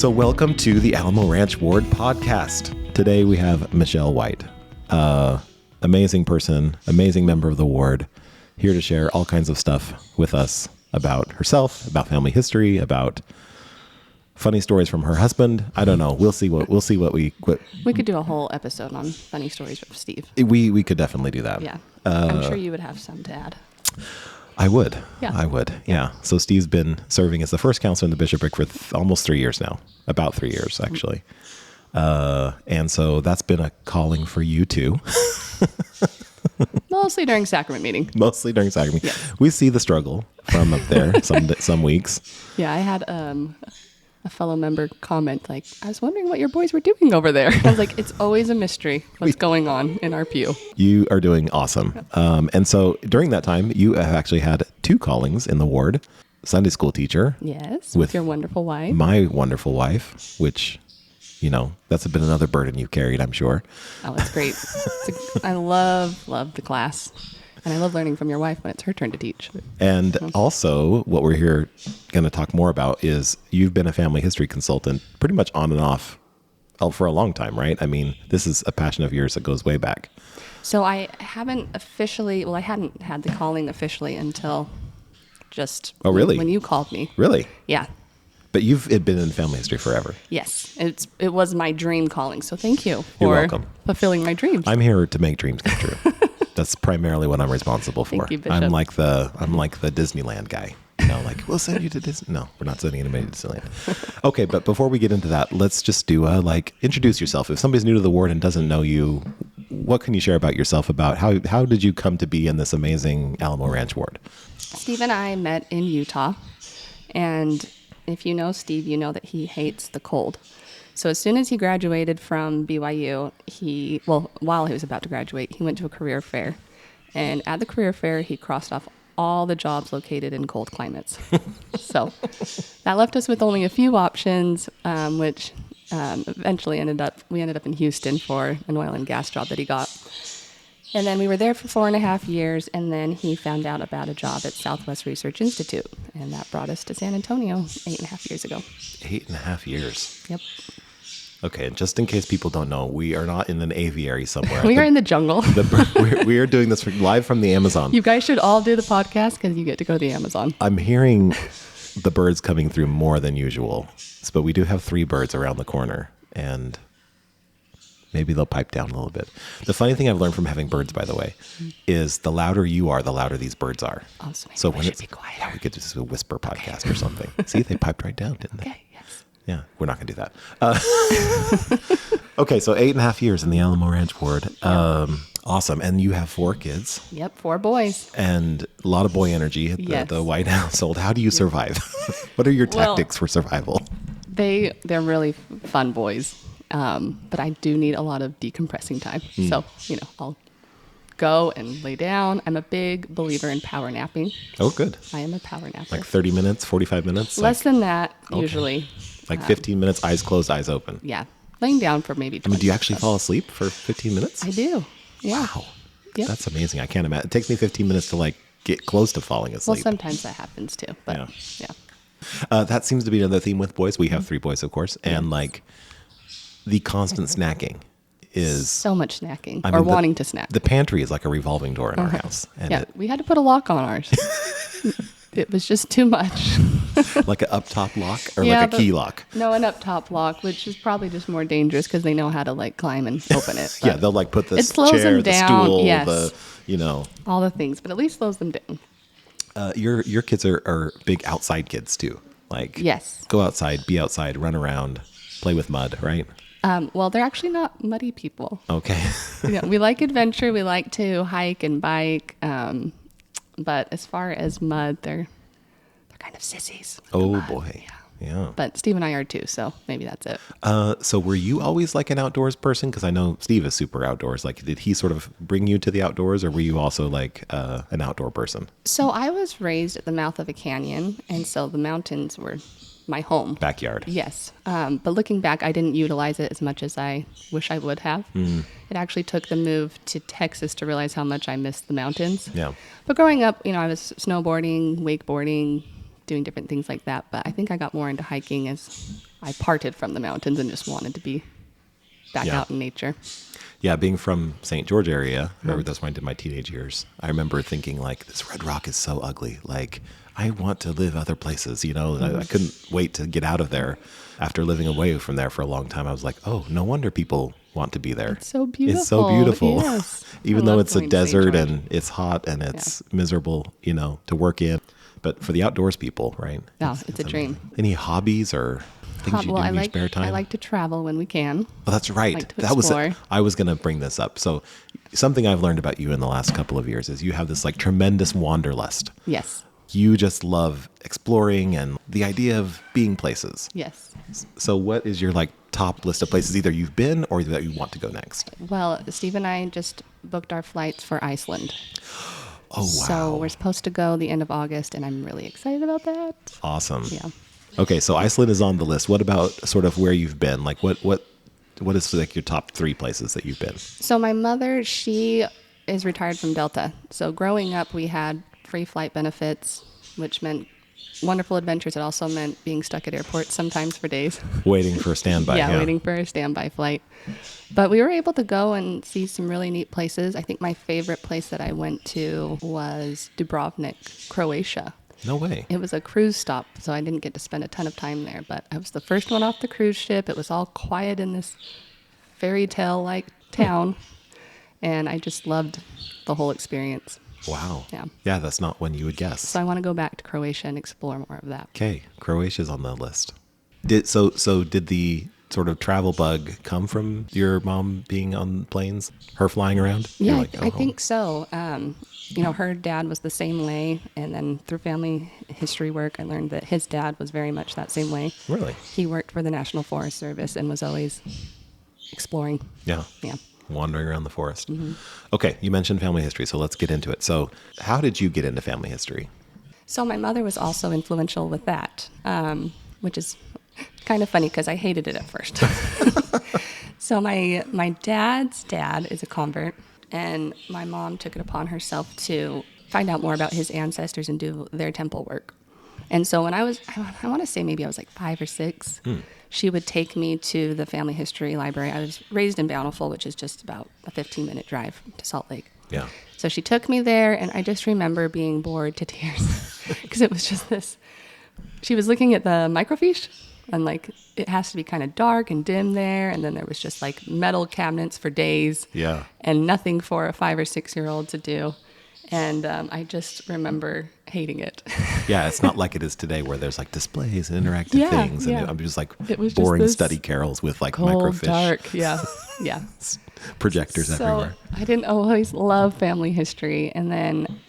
So welcome to the Alamo Ranch Ward podcast. Today we have Michelle White, amazing person, amazing member of the ward, here to share all kinds of stuff with us about herself, about family history, about funny stories from her husband. I don't know. We'll see what we could do a whole episode on funny stories from Steve. We could definitely do that. Yeah. I'm sure you would have some to add. I would. Yeah. I would. Yeah. So Steve's been serving as the first counselor in the bishopric for almost 3 years now. About 3 years, actually. And so that's been a calling for you too. Mostly during sacrament meeting. Mostly during sacrament. Yes. We see the struggle from up there some weeks. Yeah, I had a fellow member comment, like, I was wondering what your boys were doing over there. I was like, it's always a mystery what's going on in our pew. You are doing awesome. And so during that time, you have actually had 2 callings in the ward. Sunday school teacher. Yes, with your wonderful wife. My wonderful wife, which, you know, that's been another burden you've carried, I'm sure. Oh, it's great. I love the class. And I love learning from your wife when it's her turn to teach. And also, what we're here going to talk more about is you've been a family history consultant pretty much on and off for a long time, right? I mean, this is a passion of yours that goes way back. So I hadn't I hadn't had the calling officially until just when you called me. Really? Yeah. But you've been in family history forever. Yes. It was my dream calling. So thank you You're for welcome. Fulfilling my dreams. I'm here to make dreams come true. That's primarily what I'm responsible for. Thank you, Bishop. I'm like the Disneyland guy. You know, like, we'll send you to Disney. No, we're not sending anybody to Disneyland. Okay, but before we get into that, let's just do introduce yourself. If somebody's new to the ward and doesn't know you, what can you share about yourself, about how did you come to be in this amazing Alamo Ranch ward? Steve and I met in Utah, and if you know Steve, you know that he hates the cold. So as soon as he graduated from BYU, while he was about to graduate, he went to a career fair. And at the career fair, he crossed off all the jobs located in cold climates. So that left us with only a few options, which eventually we ended up in Houston for an oil and gas job that he got. And then we were there for 4.5 years, and then he found out about a job at Southwest Research Institute, and that brought us to San Antonio 8.5 years ago. 8.5 years. Yep. Okay, and just in case people don't know, we are not in an aviary somewhere. We are in the jungle. We are doing this live from the Amazon. You guys should all do the podcast because you get to go to the Amazon. I'm hearing the birds coming through more than usual, but we do have 3 birds around the corner, and maybe they'll pipe down a little bit. The funny thing I've learned from having birds, by the way, is the louder you are, the louder these birds are. Oh, so maybe we should be quiet. Yeah, we could just do a whisper podcast or something. See, they piped right down, didn't they? Okay, yes. Yeah, we're not going to do that. Okay, so 8.5 years in the Alamo Ranch ward. Awesome. And you have 4 kids. Yep, 4 boys. And a lot of boy energy at the White household. How do you survive? What are your tactics for survival? They're really fun boys. But I do need a lot of decompressing time. So, I'll go and lay down. I'm a big believer in power napping. Oh, good. I am a power napper. Like 30 minutes, 45 minutes? Less than that, usually. Like 15 minutes, eyes closed, eyes open. Yeah. Laying down for maybe 20 do you actually fall asleep for 15 minutes? I do. Yeah. Wow. Yep. That's amazing. I can't imagine. It takes me 15 minutes to get close to falling asleep. Well, sometimes that happens too. But yeah. That seems to be another theme with boys. We have 3 boys, of course. And the constant snacking is so much snacking wanting to snack. The pantry is like a revolving door in our house. And we had to put a lock on ours. It was just too much. Like an up top lock or like a key lock? No, an up top lock, which is probably just more dangerous because they know how to climb and open it. Yeah, they'll put the chair, the stool, yes. all the things, but at least slows them down. Your kids are big outside kids too. Yes. Go outside, be outside, run around, play with mud, right? Well, they're actually not muddy people. Okay. We like adventure. We like to hike and bike. But as far as mud, they're kind of sissies. Oh, boy. Yeah. But Steve and I are too, so maybe that's it. So were you always an outdoors person? Because I know Steve is super outdoors. Did he sort of bring you to the outdoors, or were you also an outdoor person? So I was raised at the mouth of a canyon, and so the mountains were my home. Backyard. Yes. But looking back, I didn't utilize it as much as I wish I would have. It actually took the move to Texas to realize how much I missed the mountains. Yeah. But growing up, I was snowboarding, wakeboarding, doing different things like that. But I think I got more into hiking as I parted from the mountains and just wanted to be back Yeah. out in nature. Yeah, being from St. George area, that's when I did my teenage years. I remember thinking like, this Red Rock is so ugly. Like, I want to live other places, you know. I couldn't wait to get out of there. After living away from there for a long time, I was like, oh, no wonder people want to be there. It's so beautiful. It's so beautiful. Yes. Even I though love it's a going to St. desert George. and it's hot and it's miserable, you know, to work in. But for the outdoors people, right? Yeah, it's a dream. amazing. Any hobbies or things you do in your spare time? I like to travel when we can. Oh, that's right. Like to explore. I was going to bring this up. So something I've learned about you in the last couple of years is you have this like tremendous wanderlust. Yes. You just love exploring and the idea of being places. Yes. So what is your like top list of places either you've been or that you want to go next? Well, Steve and I just booked our flights for Iceland. Oh, wow. So we're supposed to go the end of August, and I'm really excited about that. Awesome. Yeah. Okay, so Iceland is on the list. What about sort of where you've been? Like what is like your top 3 places that you've been? So my mother, she is retired from Delta. So growing up, we had free flight benefits, which meant wonderful adventures. It also meant being stuck at airports sometimes for days. Waiting for a standby. Yeah, waiting for a standby flight. But we were able to go and see some really neat places. I think my favorite place that I went to was Dubrovnik, Croatia. No way. It was a cruise stop, so I didn't get to spend a ton of time there. But I was the first one off the cruise ship. It was all quiet in this fairy tale-like town. And I just loved the whole experience. Wow. Yeah. Yeah, that's not one you would guess. So I want to go back to Croatia and explore more of that. Okay, Croatia's on the list. Did the sort of travel bug come from your mom being on planes, her flying around? Yeah, Like, I think so. Her dad was the same way, and then through family history work, I learned that his dad was very much that same way. Really? He worked for the National Forest Service and was always exploring. Yeah. Yeah. Wandering around the forest. Mm-hmm. Okay, you mentioned family history, so let's get into it. So how did you get into family history? So my mother was also influential with that, which is kind of funny because I hated it at first. So my dad's dad is a convert, and my mom took it upon herself to find out more about his ancestors and do their temple work. And so when I want to say maybe I was like 5 or 6, she would take me to the family history library. I was raised in Bountiful, which is just about a 15-minute drive to Salt Lake. Yeah. So she took me there, and I just remember being bored to tears because it was just this. She was looking at the microfiche, and like it has to be kind of dark and dim there, and then there was just like metal cabinets for days, Yeah. and nothing for a 5 or 6-year-old to do. And I just remember hating it. Yeah, it's not like it is today where there's like displays and interactive Yeah, things. And yeah. I'm just like It was just boring this study carols with like Cold, microfiche dark, yeah. projectors So everywhere. I didn't always love family history. And then,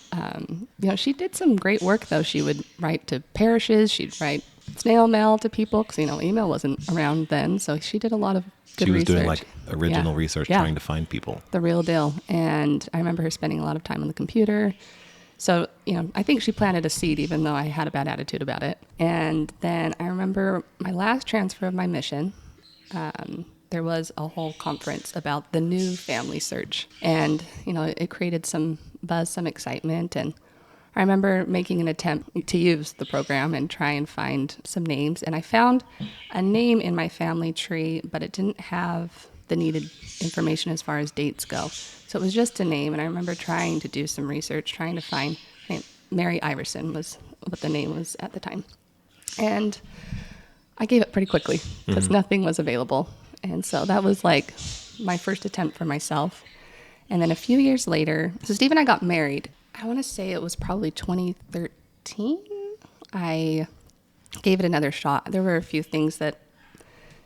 she did some great work, though. She would write to parishes. She'd write snail mail to people because, email wasn't around then. So she did a lot of good She was research. doing like original Yeah. research, Yeah. trying to find people. The real deal. And I remember her spending a lot of time on the computer. So, I think she planted a seed, even though I had a bad attitude about it. And then I remember my last transfer of my mission, there was a whole conference about the new family search. And, it created some buzz, some excitement. And I remember making an attempt to use the program and try and find some names. And I found a name in my family tree, but it didn't have the needed information as far as dates go. So it was just a name. And I remember trying to do some research, trying to find Mary Iverson was what the name was at the time. And I gave up pretty quickly because nothing was available. And so that was like my first attempt for myself. And then a few years later, so Steve and I got married. I want to say it was probably 2013. I gave it another shot. There were a few things that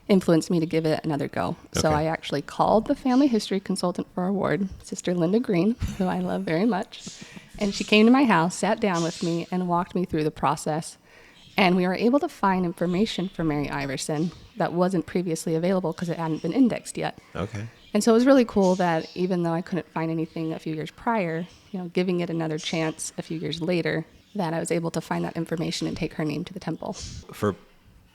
influenced me to give it another go. So Okay. I actually called the family history consultant for our ward, Sister Linda Green, who I love very much. And she came to my house, sat down with me, and walked me through the process. And we were able to find information for Mary Iverson that wasn't previously available because it hadn't been indexed yet. Okay. And so it was really cool that even though I couldn't find anything a few years prior, giving it another chance a few years later, that I was able to find that information and take her name to the temple. For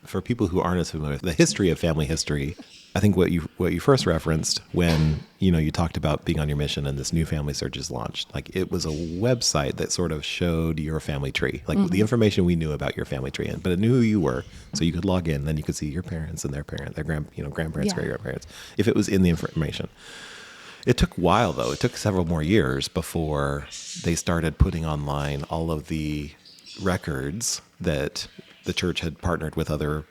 for people who aren't as familiar with the history of family history, I think what you first referenced when, you talked about being on your mission and this new family search is launched, like it was a website that sort of showed your family tree, like the information we knew about your family tree, but it knew who you were. So you could log in, then you could see your parents and their parent, their grandparents, great grandparents, if it was in the information. It took a while though. It took several more years before they started putting online all of the records that the church had partnered with other,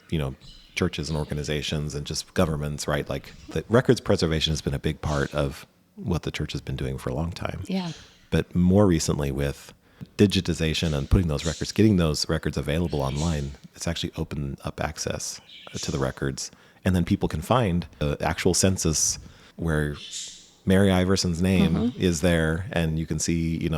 churches and organizations and just governments, right? Like the records preservation has been a big part of what the church has been doing for a long time. Yeah. But more recently with digitization and putting those records, getting those records available online, it's actually opened up access to the records. And then people can find the actual census where Mary Iverson's name is there, and you can see,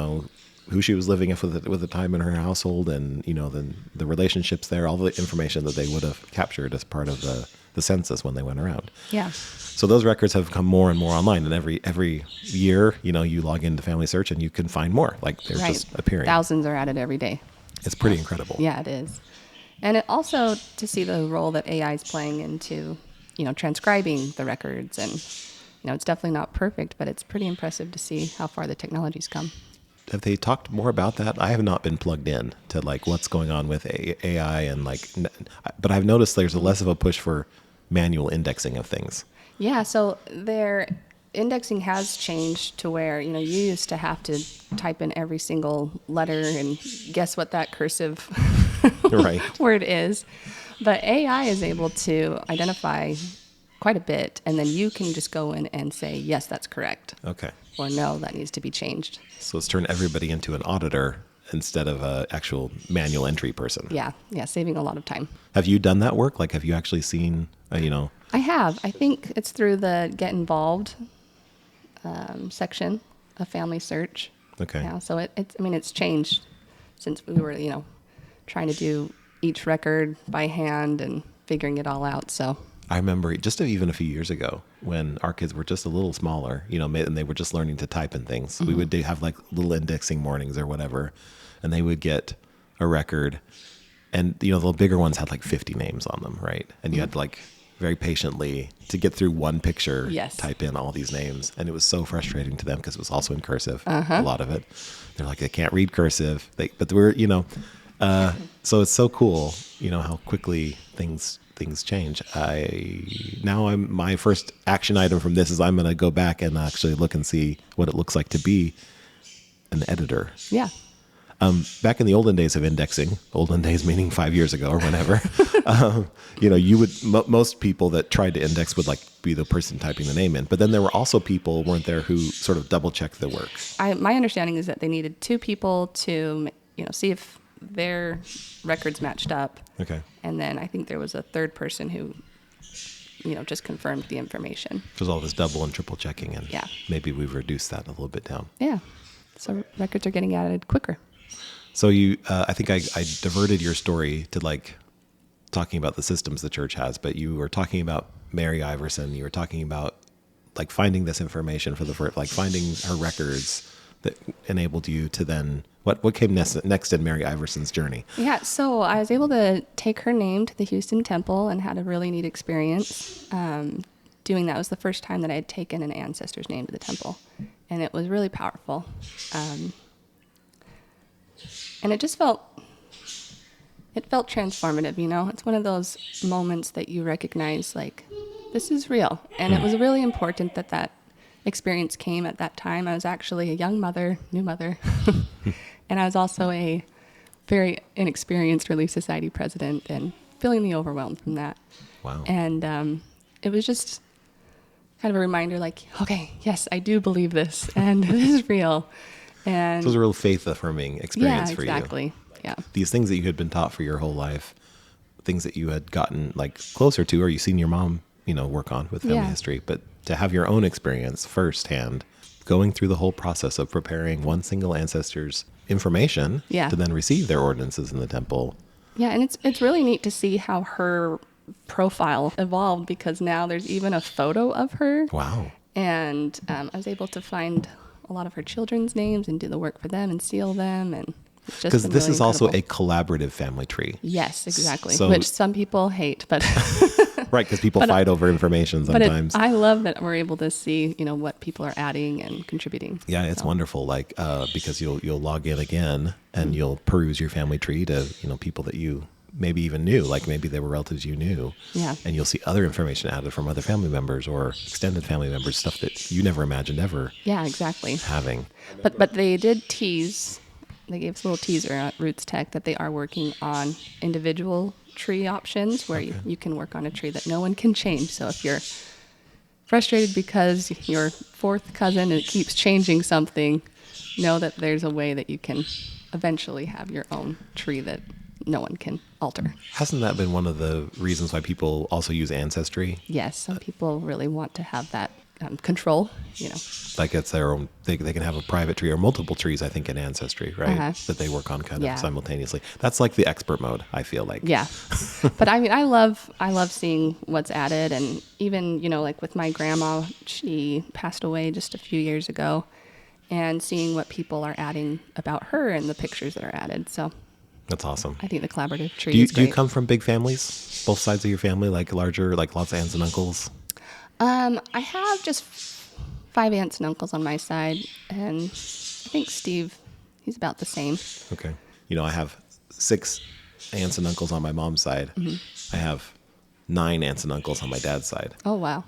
who she was living with the time in her household, and the relationships there, all the information that they would have captured as part of the census when they went around. Yeah. So those records have come more and more online, and every year, you log into Family Search and you can find more. Like they're just appearing. Thousands are added every day. It's pretty incredible. Yeah, it is. And it also to see the role that AI is playing into, transcribing the records, and it's definitely not perfect, but it's pretty impressive to see how far the technology's come. Have they talked more about that? I have not been plugged in to like what's going on with AI and but I've noticed there's less of a push for manual indexing of things. Yeah, so their indexing has changed to where, you used to have to type in every single letter and guess what that cursive word is. But AI is able to identify quite a bit, and then you can just go in and say, yes, that's correct. Okay. Or no, that needs to be changed. So it's turned everybody into an auditor instead of an actual manual entry person. Yeah, saving a lot of time. Have you done that work? Like, have you actually seen, I have. I think it's through the Get Involved section of Family Search. Okay. Yeah, so it's changed since we were, trying to do each record by hand and figuring it all out, so... I remember just even a few years ago when our kids were just a little smaller, and they were just learning to type and things. We would have like little indexing mornings or whatever, and they would get a record, and the little bigger ones had like 50 names on them, right? And you had to like very patiently to get through one picture, type in all these names, and it was so frustrating to them because it was also in cursive, a lot of it. They're like, they can't read cursive, but we're so it's so cool, how quickly things change. My first action item from this is I'm going to go back and actually look and see what it looks like to be an editor. Yeah. Back in the olden days of indexing, olden days meaning 5 years ago or whenever, you would, most people that tried to index would like be the person typing the name in. But then there were also people, weren't there, who sort of double checked the work. My understanding is that they needed two people to, see if their records matched up. Okay. And then I think there was a third person who, just confirmed the information. There's all this double and triple checking, and maybe we've reduced that a little bit down. Yeah. So records are getting added quicker. So I think I diverted your story to like talking about the systems the church has, but you were talking about Mary Iverson. You were talking about like finding this information finding her records that enabled you to then, what came next in Mary Iverson's journey? Yeah, so I was able to take her name to the Houston Temple and had a really neat experience doing that. It was the first time that I had taken an ancestor's name to the temple, and it was really powerful. And it just felt transformative, It's one of those moments that you recognize, like, this is real. And it was really important that experience came at that time. I was actually a young mother, new mother, and I was also a very inexperienced Relief Society president and feeling the overwhelm from that. Wow. And it was just kind of a reminder, like, okay, yes, I do believe this, and this is real. And so it was a real faith-affirming experience for you. Yeah, exactly. Yeah. These things that you had been taught for your whole life, things that you had gotten like closer to, or you seen your mom, work on with family history, but to have your own experience firsthand, going through the whole process of preparing one single ancestor's information to then receive their ordinances in the temple. Yeah, and it's really neat to see how her profile evolved, because now there's even a photo of her. Wow. And I was able to find a lot of her children's names and do the work for them and seal them. And It's just Because been this really is also incredible. a collaborative family tree. Yes, exactly. So- Which some people hate, but Right, because people But- fight over information but sometimes. I love that we're able to see, what people are adding and contributing. Yeah, it's So, wonderful. Like because you'll log in again and you'll peruse your family tree to people that you maybe even knew, like maybe they were relatives you knew. Yeah. And you'll see other information added from other family members or extended family members, stuff that you never imagined ever Yeah, exactly. having. But they did tease. They gave us a little teaser at RootsTech that they are working on individual tree options where you can work on a tree that no one can change. So if you're frustrated because your fourth cousin it keeps changing something, know that there's a way that you can eventually have your own tree that no one can alter. Hasn't that been one of the reasons why people also use Ancestry? Yes, some people really want to have that control, Like it's their own, they can have a private tree or multiple trees, I think, in Ancestry, right? Uh-huh. That they work on kind of Yeah. simultaneously. That's like the expert mode, I feel like. Yeah. But I mean, I love seeing what's added. And even, like with my grandma, she passed away just a few years ago, and seeing what people are adding about her and the pictures that are added. So That's awesome. I think the collaborative tree Do you, is do you great. come from big families? Both sides of your family, like larger, like lots of aunts and uncles? I have just 5 aunts and uncles on my side, and I think Steve, he's about the same. Okay. I have 6 aunts and uncles on my mom's side. Mm-hmm. I have 9 aunts and uncles on my dad's side. Oh, wow.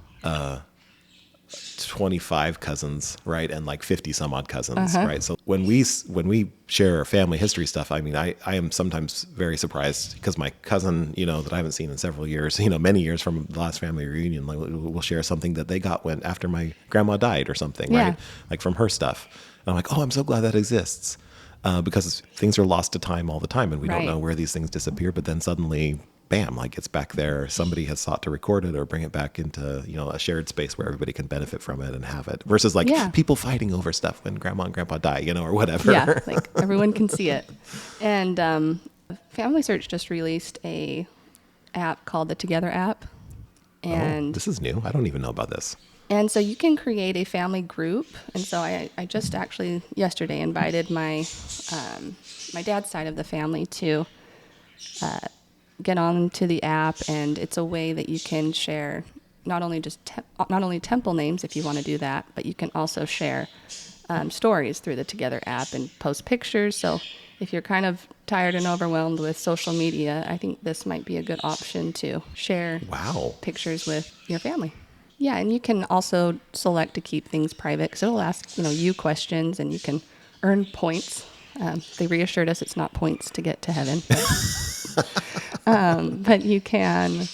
25 cousins, right? And like 50 some odd cousins, Uh-huh. right? So when we share our family history stuff, I mean, I am sometimes very surprised because my cousin, that I haven't seen in several years, many years from the last family reunion, like we'll share something that they got after my grandma died or something, Yeah. right? Like from her stuff. And I'm like, oh, I'm so glad that exists. Because things are lost to time all the time and we don't Right. know where these things disappear, but then suddenly bam, like it's back there. Somebody has sought to record it or bring it back into, a shared space where everybody can benefit from it and have it versus like Yeah. people fighting over stuff when grandma and grandpa die, or whatever. Yeah, like everyone can see it. And Family Search just released a app called the Together app. And This is new. I don't even know about this. And so you can create a family group. And so I just actually yesterday invited my my dad's side of the family to get on to the app. And it's a way that you can share not only temple names if you want to do that, but you can also share stories through the Together app and post pictures. So if you're kind of tired and overwhelmed with social media, I think this might be a good option to share Wow. pictures with your family. Yeah, and you can also select to keep things private because it'll ask you questions and you can earn points. They reassured us it's not points to get to heaven, but you can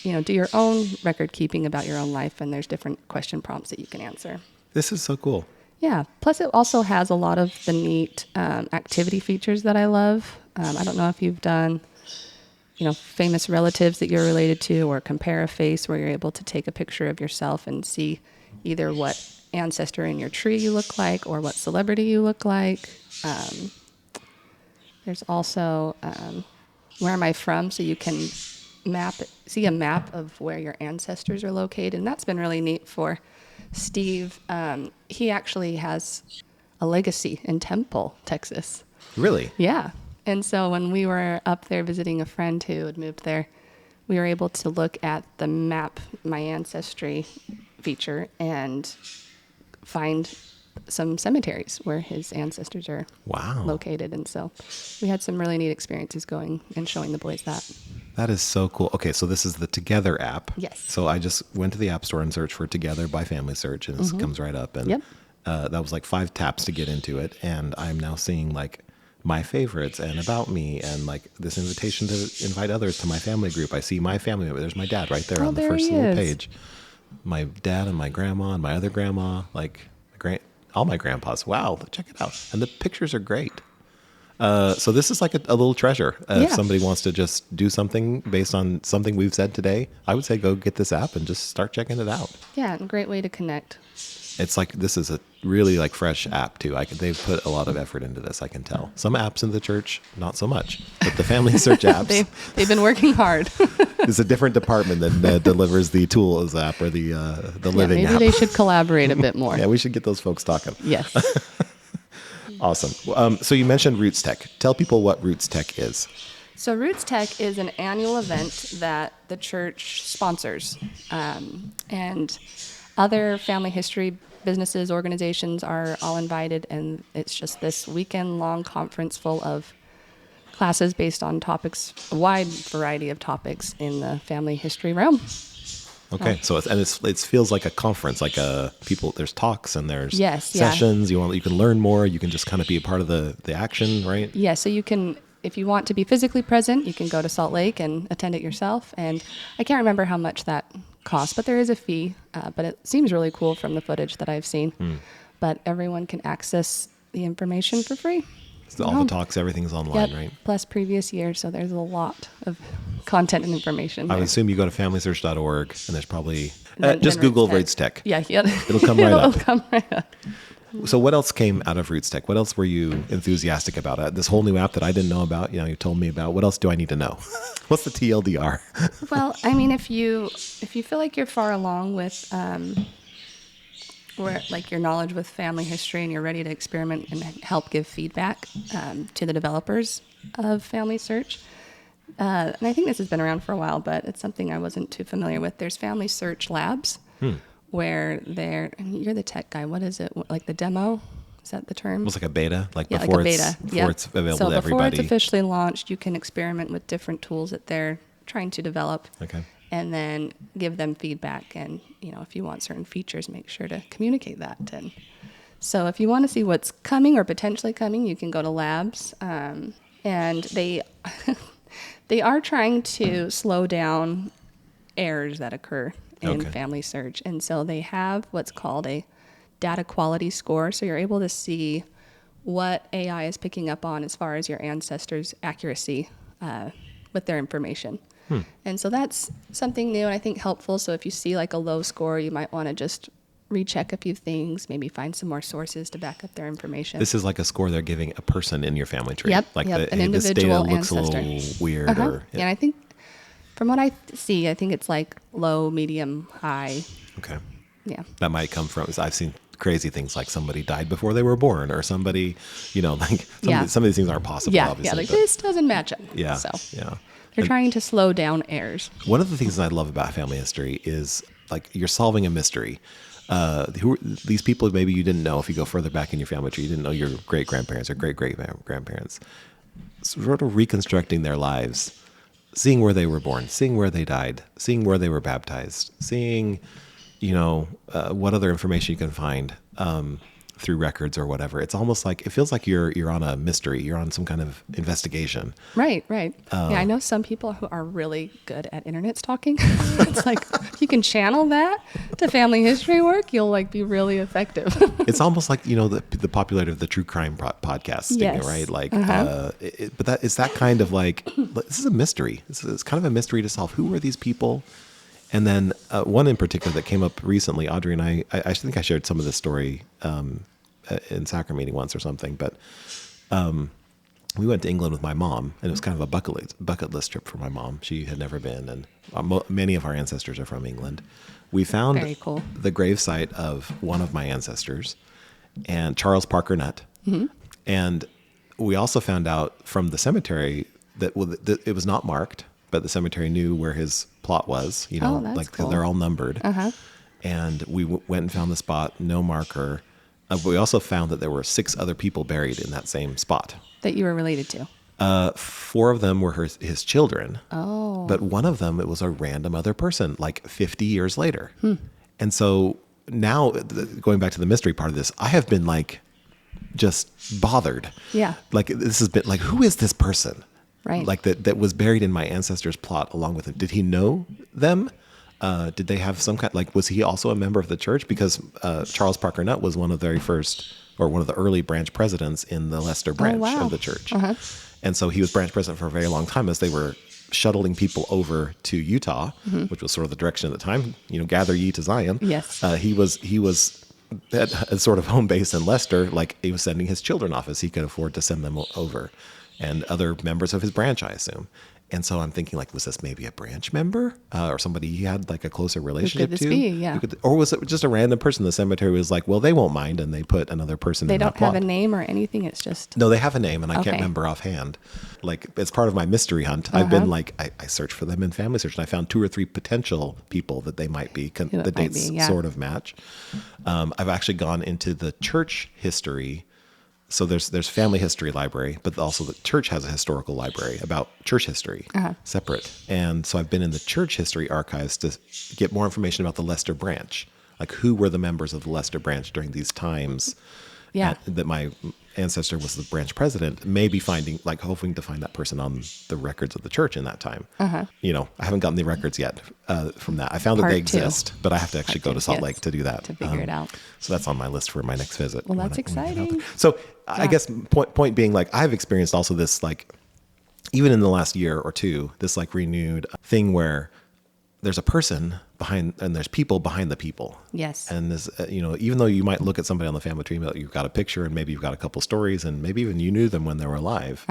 do your own record keeping about your own life, and there's different question prompts that you can answer. This is so cool. Yeah. Plus, it also has a lot of the neat activity features that I love. I don't know if you've done famous relatives that you're related to, or compare a face where you're able to take a picture of yourself and see either what ancestor in your tree you look like or what celebrity you look like. There's also where am I from, so you can see a map of where your ancestors are located, and that's been really neat for Steve. He actually has a legacy in Temple, Texas. Really? Yeah. And so when we were up there visiting a friend who had moved there, we were able to look at the map, my ancestry feature, and find some cemeteries where his ancestors are Wow. located. And so we had some really neat experiences going and showing the boys that. That is so cool. Okay, so this is the Together app. Yes. So I just went to the App Store and searched for Together by Family Search, and it comes right up. And Yep. that was like 5 taps to get into it. And I'm now seeing like my favorites and about me and like this invitation to invite others to my family group. I see my family member. There's my dad right there Oh, on the there first he little is. page. My dad and my grandma and my other grandma, like all my grandpas. Wow, check it out. And the pictures are great. So this is like a little treasure. If Yeah. somebody wants to just do something based on something we've said today, I would say go get this app and just start checking it out. Yeah, and a great way to connect. It's like this is a really like fresh app too. They've put a lot of effort into this. I can tell. Some apps in the church, not so much. But the Family Search apps They've been working hard. is a different department than delivers the Tools app or the Yeah, Living maybe app. they should collaborate a bit more. Yeah, we should get those folks talking. Yes. Awesome. So you mentioned RootsTech. Tell people what RootsTech is. So RootsTech is an annual event that the church sponsors, and other family history businesses, organizations are all invited, and it's just this weekend-long conference full of classes based on topics, a wide variety of topics in the family history realm. Okay, so it feels like a conference, like there's talks and there's sessions. You can learn more. You can just kind of be a part of the action, right? Yeah, so you can, if you want to be physically present, you can go to Salt Lake and attend it yourself. And I can't remember how much that costs, but there is a fee. But it seems really cool from the footage that I've seen. But everyone can access the information for free. So all the talks, everything's online, right? Plus previous years, so there's a lot of content and information. I would assume you go to familysearch.org, and there's probably just Google RootsTech. Yeah. It'll come right up. It'll come right up. So what else came out of RootsTech? What else were you enthusiastic about? This whole new app that I didn't know about, you told me about. What else do I need to know? What's the TLDR? Well, I mean, if you feel like you're far along with your knowledge with family history and you're ready to experiment and help give feedback to the developers of Family Search, and I think this has been around for a while, but it's something I wasn't too familiar with. There's Family Search Labs, where you're the tech guy. What is it? Like the demo? Is that the term? It was like a beta, before it's available to everybody. Before it's officially launched, you can experiment with different tools that they're trying to develop. Okay. And then give them feedback. And, if you want certain features, make sure to communicate that. And so if you want to see what's coming or potentially coming, you can go to Labs. And they they are trying to slow down errors that occur in Family Search. And so they have what's called a data quality score. So you're able to see what AI is picking up on as far as your ancestors' accuracy with their information. And so that's something new and I think helpful. So if you see like a low score, you might want to just recheck a few things, maybe find some more sources to back up their information. This is like a score they're giving a person in your family tree. Yep. Like an individual this data looks ancestor. a little weird. And I think from what I see, I think it's like low, medium, high. Okay. Yeah. That might come from, I've seen crazy things like somebody died before they were born or somebody, some of these things aren't possible, obviously. Yeah, like this doesn't match up. Yeah. So. Yeah. They're trying to slow down errors. One of the things that I love about family history is like you're solving a mystery. Who are these people maybe you didn't know if you go further back in your family tree, you didn't know your great-grandparents or great-great-grandparents. Sort of reconstructing their lives, seeing where they were born, seeing where they died, seeing where they were baptized, seeing, what other information you can find through records or whatever. It's almost like, it feels like you're on a mystery. You're on some kind of investigation. Right. I know some people who are really good at internet stalking. It's like, if you can channel that to family history work, you'll like be really effective. It's almost like, the popularity of the true crime podcast, right? Like, but that it's that kind of like, this is a mystery. It's kind of a mystery to solve. Who are these people? And then one in particular that came up recently, Audrey and I think I shared some of this story in sacrament meeting once or something, but we went to England with my mom, and it was kind of a bucket list trip for my mom. She had never been, and many of our ancestors are from England. We found Very cool. the gravesite of one of my ancestors, and Charles Parker Nutt. Mm-hmm. And we also found out from the cemetery that it was not marked, but the cemetery knew where his plot was, that's cool. They're all numbered. Uh-huh. And we went and found the spot, no marker. But we also found that there were 6 other people buried in that same spot. That you were related to? 4 of them were his children. Oh. But one of them, it was a random other person, like 50 years later. And so now, going back to the mystery part of this, I have been like, just bothered. Yeah. Like, this has been like, who is this person? Right. Like that was buried in my ancestor's plot along with him. Did he know them? Did they have some kind, like, was he also a member of the church? Because Charles Parker Nutt was one of the very first, or one of the early branch presidents in the Leicester branch of the church. Uh-huh. And so he was branch president for a very long time as they were shuttling people over to Utah, which was sort of the direction at the time, gather ye to Zion. Yes. He was at a sort of home base in Leicester, like he was sending his children off as he could afford to send them over, and other members of his branch, I assume. And so I'm thinking, like, was this maybe a branch member or somebody he had like a closer relationship this to? be? Yeah. Or was it just a random person? The cemetery was like, well, they won't mind, and they put another person They in don't that plot. have a name or anything. It's just No, they have a name, and I Okay. can't remember offhand. Like, it's part of my mystery hunt. I've been like, I searched for them in Family Search, and I found 2 or 3 potential people that they might be. Who it The might dates be, yeah. sort of match. I've actually gone into the church history. So there's family history library, but also the church has a historical library about church history, separate. And so I've been in the church history archives to get more information about the Leicester branch, like who were the members of the Leicester branch during these times. Yeah. That my ancestor was the branch president, maybe hoping to find that person on the records of the church in that time. You know, I haven't gotten the records yet from that. I found that Part they 2. exist, but I have to actually go to Salt yes, Lake to do that. to figure it out. So that's on my list for my next visit. Well, that's when I get out exciting. there. So I guess point being, like, I've experienced also this, like, even in the last year or two, this like renewed thing where there's a person behind and there's people behind the people. Yes. And this, you know, even though you might look at somebody on the family tree, you've got a picture and maybe you've got a couple stories and maybe even you knew them when they were alive.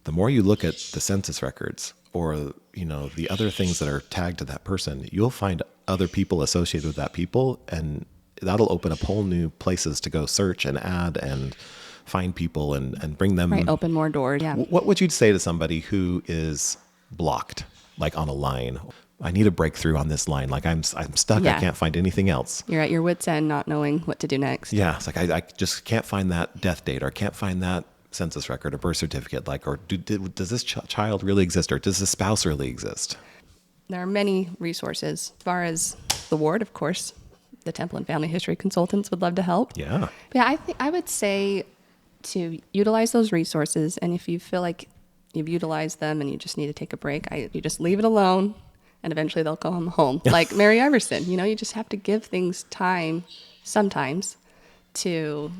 The more you look at the census records or, you know, the other things that are tagged to that person, you'll find other people associated with that people, and that'll open up whole new places to go search and add and find people and bring them. Right. Open more doors. Yeah. What would you say to somebody who is blocked, like on a line? I need a breakthrough on this line. Like I'm stuck. Yeah. I can't find anything else. You're at your wit's end, not knowing what to do next. Yeah. It's like, I just can't find that death date, or I can't find that census record or birth certificate. Like, or does this child really exist, or does the spouse really exist? There are many resources. As far as the ward, of course, the Temple and Family History consultants would love to help. Yeah. Yeah, I would say to utilize those resources, and if you feel like you've utilized them and you just need to take a break, you just leave it alone, and eventually they'll come home. Like Mary Iverson, you know, you just have to give things time sometimes to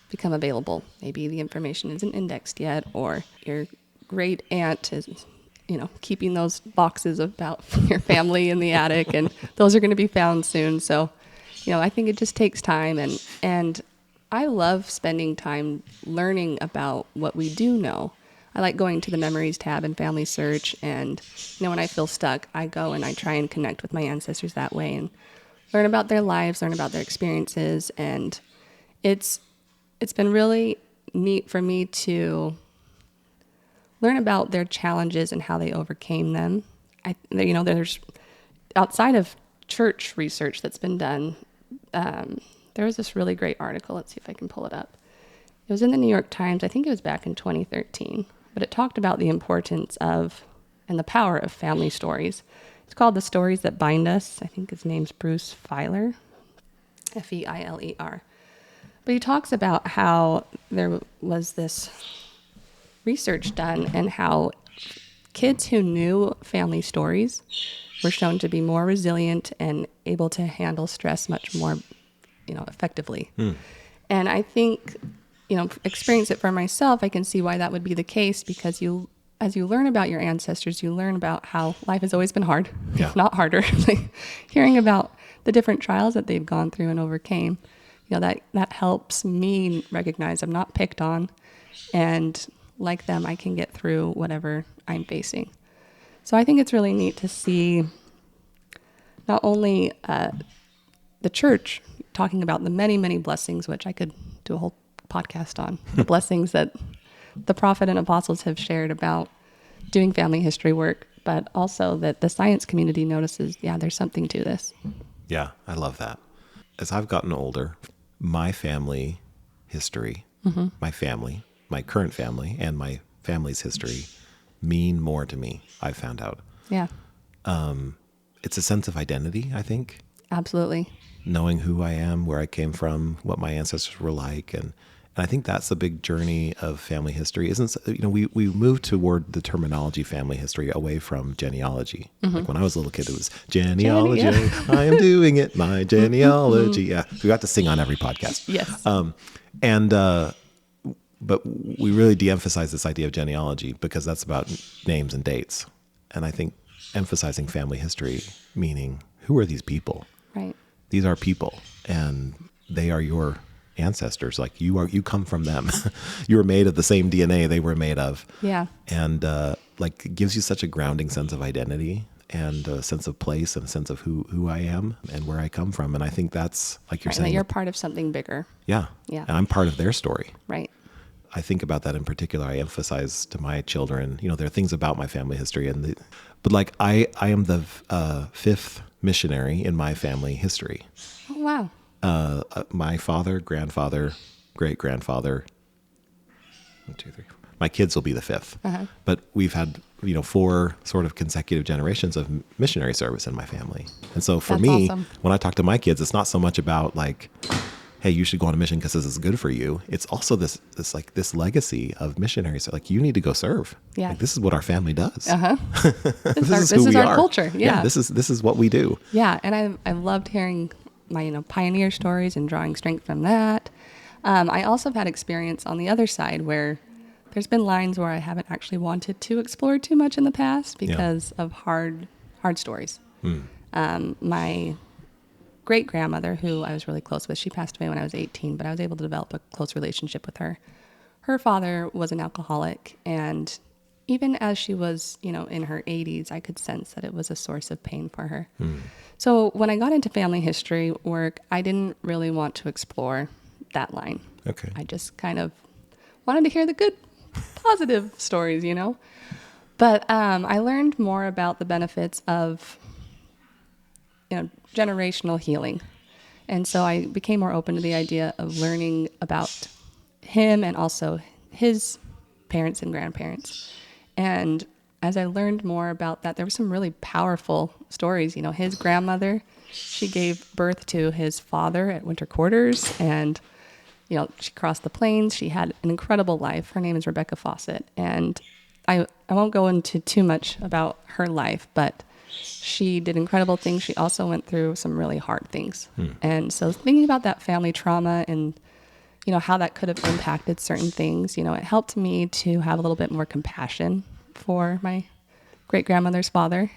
become available. Maybe the information isn't indexed yet, or your great aunt is, you know, keeping those boxes about your family in the attic, and those are going to be found soon. So, you know, I think it just takes time, and I love spending time learning about what we do know. I like going to the Memories tab in Family Search, and, you know, when I feel stuck, I go and I try and connect with my ancestors that way and learn about their lives, learn about their experiences, and it's been really neat for me to learn about their challenges and how they overcame them. You know, there's outside of church research that's been done. There was this really great article. Let's see if I can pull it up. It was in the New York Times. I think it was back in 2013, but it talked about the importance of and the power of family stories. It's called The Stories That Bind Us. I think his name's Bruce Feiler, Feiler. But he talks about how there was this research done and how kids who knew family stories were shown to be more resilient and able to handle stress much more, you know, effectively. And I think, you know, experience it for myself, I can see why that would be the case, because as you learn about your ancestors, you learn about how life has always been hard, if not harder. Like, hearing about the different trials that they've gone through and overcame, you know, that helps me recognize I'm not picked on, and like them, I can get through whatever I'm facing. So I think it's really neat to see not only the church talking about the many, many blessings, which I could do a whole podcast on, the blessings that the prophet and apostles have shared about doing family history work, but also that the science community notices, yeah, there's something to this. Yeah, I love that. As I've gotten older, my family history, my current family, and my family's history mean more to me, I've found out. Yeah. It's a sense of identity, I think. Absolutely. Knowing who I am, where I came from, what my ancestors were like. And I think that's the big journey of family history. We moved toward the terminology family history away from genealogy. Like when I was a little kid, it was genealogy. I am doing it, my genealogy. Yeah. We got to sing on every podcast. Yes. But we really de-emphasize this idea of genealogy because that's about names and dates. And I think emphasizing family history, meaning who are these people? Right. These are people, and they are your ancestors. Like you come from them. You were made of the same DNA they were made of. Yeah. And like it gives you such a grounding sense of identity and a sense of place and a sense of who I am and where I come from. And I think that's like you're Right, saying. that you're part of something bigger. Yeah. Yeah. And I'm part of their story. Right. I think about that in particular. I emphasize to my children, there are things about my family history, but like I am the fifth missionary in my family history. Oh, wow. My father, grandfather, great grandfather, 1, 2, 3. My kids will be the fifth, but we've had 4 sort of consecutive generations of missionary service in my family. And so for That's me, awesome. when I talk to my kids, it's not so much about like, hey, you should go on a mission because this is good for you. It's also this legacy of missionaries. Like you need to go serve. Yeah. Like, this is what our family does. This is who we our are. culture. Yeah. This is what we do. Yeah, and I loved hearing my pioneer stories and drawing strength from that. I also have had experience on the other side where there's been lines where I haven't actually wanted to explore too much in the past because of hard stories. My great grandmother, who I was really close with, she passed away when I was 18, but I was able to develop a close relationship with her. Her father was an alcoholic, and even as she was, in her 80s, I could sense that it was a source of pain for her. So when I got into family history work, I didn't really want to explore that line. Okay. I just kind of wanted to hear the good, positive stories, But I learned more about the benefits of, generational healing. And so I became more open to the idea of learning about him and also his parents and grandparents. And as I learned more about that, there were some really powerful stories. His grandmother, she gave birth to his father at winter quarters, and she crossed the plains. She had an incredible life. Her name is Rebecca Fawcett. And I won't go into too much about her life, but she did incredible things. She also went through some really hard things. And so thinking about that family trauma and, how that could have impacted certain things, it helped me to have a little bit more compassion for my great-grandmother's father,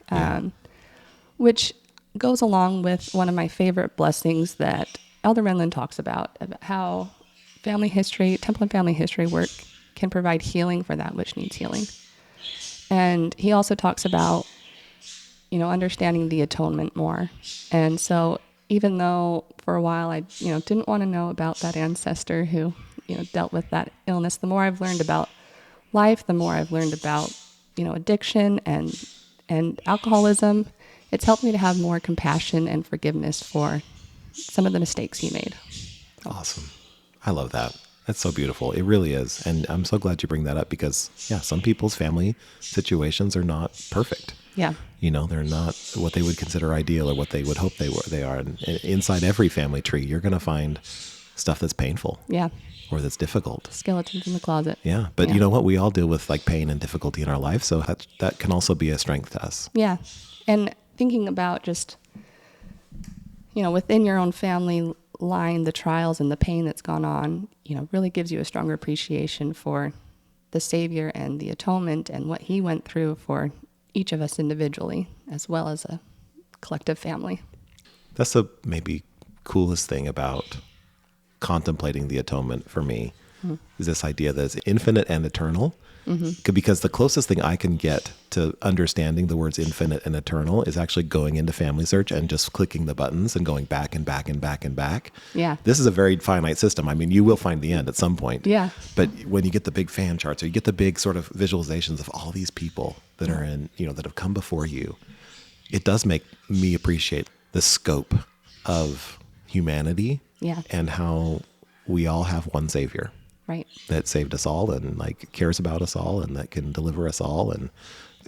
which goes along with one of my favorite blessings that Elder Renlund talks about how family history, temple and family history work can provide healing for that which needs healing. And he also talks about, understanding the atonement more. And so even though for a while I, didn't want to know about that ancestor who, dealt with that illness, the more I've learned about life, the more I've learned about, addiction and alcoholism, it's helped me to have more compassion and forgiveness for some of the mistakes he made. Awesome. I love that. That's so beautiful. It really is. And I'm so glad you bring that up because, some people's family situations are not perfect. Yeah. They're not what they would consider ideal or what they would hope they are. And inside every family tree, you're going to find stuff that's painful. Yeah. Or that's difficult. Skeletons in the closet. Yeah. But you know what? We all deal with like pain and difficulty in our life. So that can also be a strength to us. Yeah. And thinking about just, within your own family line, the trials and the pain that's gone on, really gives you a stronger appreciation for the Savior and the atonement and what he went through for each of us individually, as well as a collective family. That's the maybe coolest thing about contemplating the atonement for me is this idea that it's infinite and eternal. Because the closest thing I can get to understanding the words infinite and eternal is actually going into Family Search and just clicking the buttons and going back and back and back and back. Yeah. This is a very finite system. I mean, you will find the end at some point. Yeah. But when you get the big fan charts or you get the big sort of visualizations of all these people that are in, that have come before you, it does make me appreciate the scope of humanity and how we all have one Savior. Right. That saved us all and like cares about us all and that can deliver us all and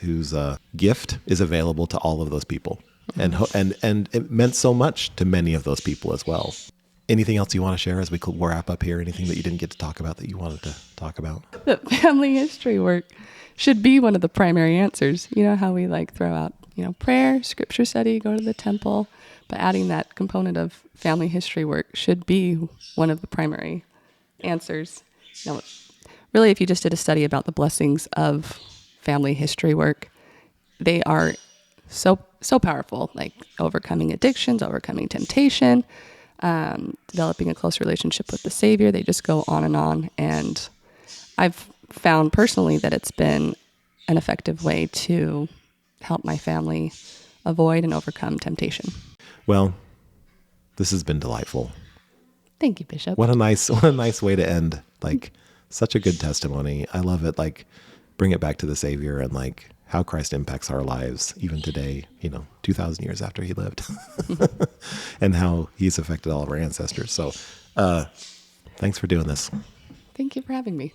whose gift is available to all of those people. And it meant so much to many of those people as well. Anything else you want to share as we wrap up here? Anything that you didn't get to talk about that you wanted to talk about? That family history work should be one of the primary answers. You know how we throw out, prayer, scripture study, go to the temple, but adding that component of family history work should be one of the primary answers. Really, if you just did a study about the blessings of family history work, they are so powerful, like overcoming addictions, overcoming temptation, developing a close relationship with the Savior. They just go on. And I've found personally that it's been an effective way to help my family avoid and overcome temptation. Well, this has been delightful. Thank you, Bishop. What a nice way to end. Like, such a good testimony. I love it. Like, bring it back to the Savior and like how Christ impacts our lives even today, 2,000 years after he lived and how he's affected all of our ancestors. So, thanks for doing this. Thank you for having me.